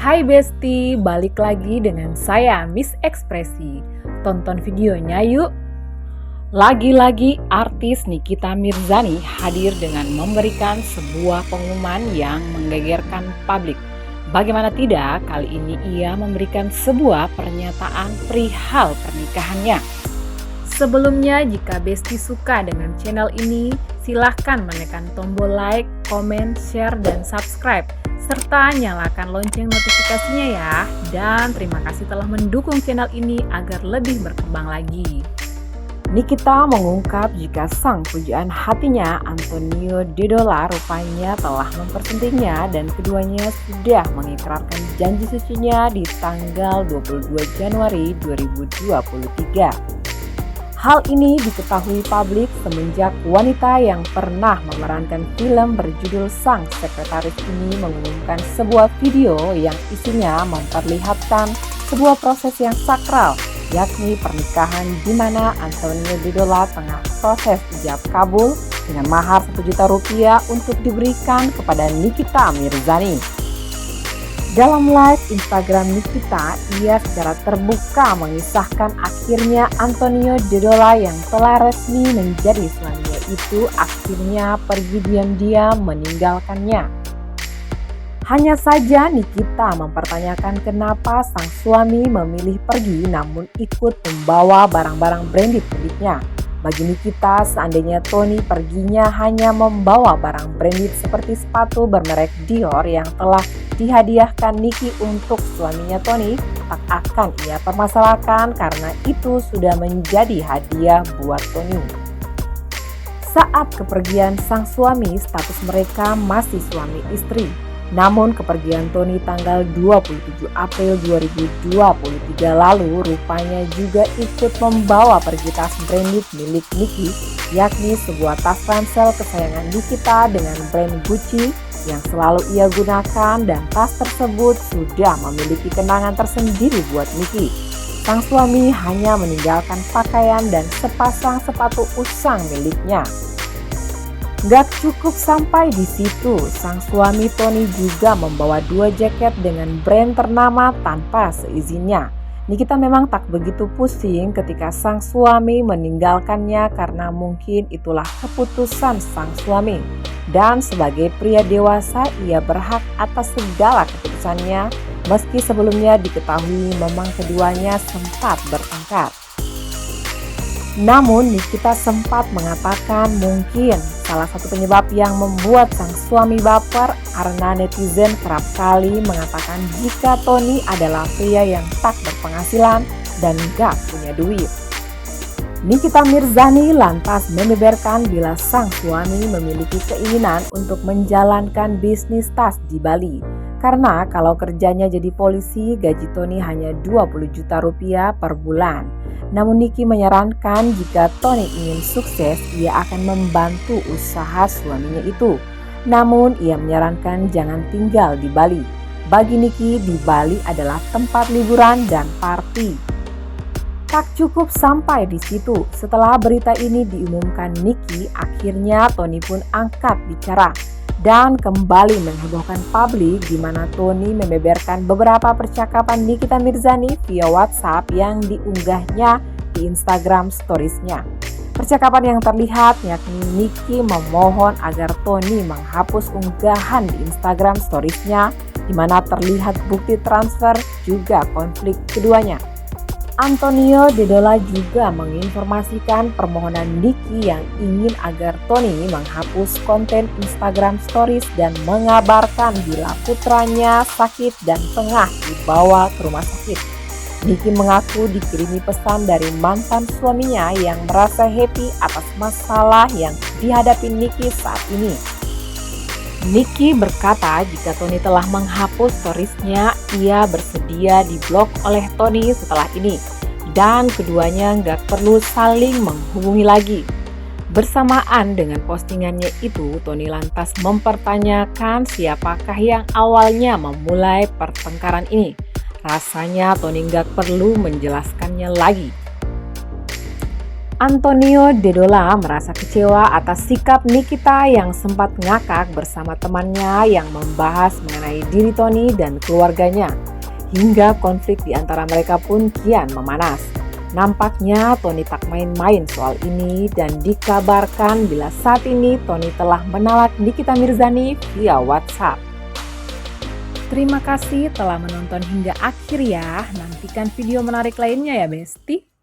Hai Besti, balik lagi dengan saya Miss Ekspresi. Tonton videonya yuk. Lagi-lagi artis Nikita Mirzani hadir dengan memberikan sebuah pengumuman yang menggegerkan publik. Bagaimana tidak, kali ini ia memberikan sebuah pernyataan perihal pernikahannya. Sebelumnya, jika Besti suka dengan channel ini, silahkan menekan tombol like, komen, share, dan subscribe. Serta nyalakan lonceng notifikasinya ya. Dan terima kasih telah mendukung channel ini agar lebih berkembang lagi. Nikita mengungkap jika sang pujaan hatinya Antonio Dedola rupanya telah mempersuntingnya dan keduanya sudah mengikrarkan janji sucinya di tanggal 22 Januari 2023. Hal ini diketahui publik semenjak wanita yang pernah memerankan film berjudul Sang Sekretaris ini mengumumkan sebuah video yang isinya memperlihatkan sebuah proses yang sakral, yakni pernikahan di mana Antonio Dedola tengah proses ijab kabul dengan mahar 1 juta rupiah untuk diberikan kepada Nikita Mirzani. Dalam live Instagram Nikita, ia secara terbuka mengisahkan akhirnya Antonio Dedola yang telah resmi menjadi suaminya itu akhirnya pergi diam-diam meninggalkannya. Hanya saja Nikita mempertanyakan kenapa sang suami memilih pergi namun ikut membawa barang-barang branded miliknya. Bagi Nikita, seandainya Tony perginya hanya membawa barang branded seperti sepatu bermerek Dior yang telah dihadiahkan Niki untuk suaminya Tony, tak akan ia permasalahkan karena itu sudah menjadi hadiah buat Tony. Saat kepergian sang suami, status mereka masih suami istri. Namun kepergian Tony tanggal 27 April 2023 lalu rupanya juga ikut membawa pergi tas branded milik Niki, yakni sebuah tas ransel kesayangan Nikita dengan brand Gucci yang selalu ia gunakan, dan tas tersebut sudah memiliki kenangan tersendiri buat Niki. Sang suami hanya meninggalkan pakaian dan sepasang sepatu usang miliknya. Gak cukup sampai di situ, sang suami Tony juga membawa 2 jaket dengan brand ternama tanpa seizinnya. Nikita memang tak begitu pusing ketika sang suami meninggalkannya karena mungkin itulah keputusan sang suami. Dan sebagai pria dewasa, ia berhak atas segala keputusannya meski sebelumnya diketahui memang keduanya sempat bertengkar. Namun Nikita sempat mengatakan mungkin salah satu penyebab yang membuat sang suami baper karena netizen kerap kali mengatakan jika Tony adalah pria yang tak berpenghasilan dan gak punya duit. Nikita Mirzani lantas membeberkan bila sang suami memiliki keinginan untuk menjalankan bisnis tas di Bali. Karena kalau kerjanya jadi polisi, gaji Tony hanya 20 juta rupiah per bulan. Namun Niki menyarankan jika Tony ingin sukses, ia akan membantu usaha suaminya itu. Namun ia menyarankan jangan tinggal di Bali. Bagi Niki, di Bali adalah tempat liburan dan party. Tak cukup sampai di situ. Setelah berita ini diumumkan Niki, akhirnya Tony pun angkat bicara dan kembali menghebohkan publik di mana Tony membeberkan beberapa percakapan Nikita Mirzani via WhatsApp yang diunggahnya di Instagram Stories-nya. Percakapan yang terlihat yakni Niki memohon agar Tony menghapus unggahan di Instagram Stories-nya di mana terlihat bukti transfer juga konflik keduanya. Antonio Dedola juga menginformasikan permohonan Niki yang ingin agar Tony menghapus konten Instagram Stories dan mengabarkan bila putranya sakit dan tengah dibawa ke rumah sakit. Niki mengaku dikirimi pesan dari mantan suaminya yang merasa happy atas masalah yang dihadapi Niki saat ini. Niki berkata jika Tony telah menghapus storiesnya, ia bersedia diblok oleh Tony setelah ini. Dan keduanya nggak perlu saling menghubungi lagi. Bersamaan dengan postingannya itu, Tony lantas mempertanyakan siapakah yang awalnya memulai pertengkaran ini. Rasanya Tony nggak perlu menjelaskannya lagi. Antonio Dedola merasa kecewa atas sikap Nikita yang sempat ngakak bersama temannya yang membahas mengenai diri Tony dan keluarganya. Hingga konflik di antara mereka pun kian memanas. Nampaknya Tony tak main-main soal ini dan dikabarkan bila saat ini Tony telah menalak Nikita Mirzani via WhatsApp. Terima kasih telah menonton hingga akhir ya. Nantikan video menarik lainnya ya Besti.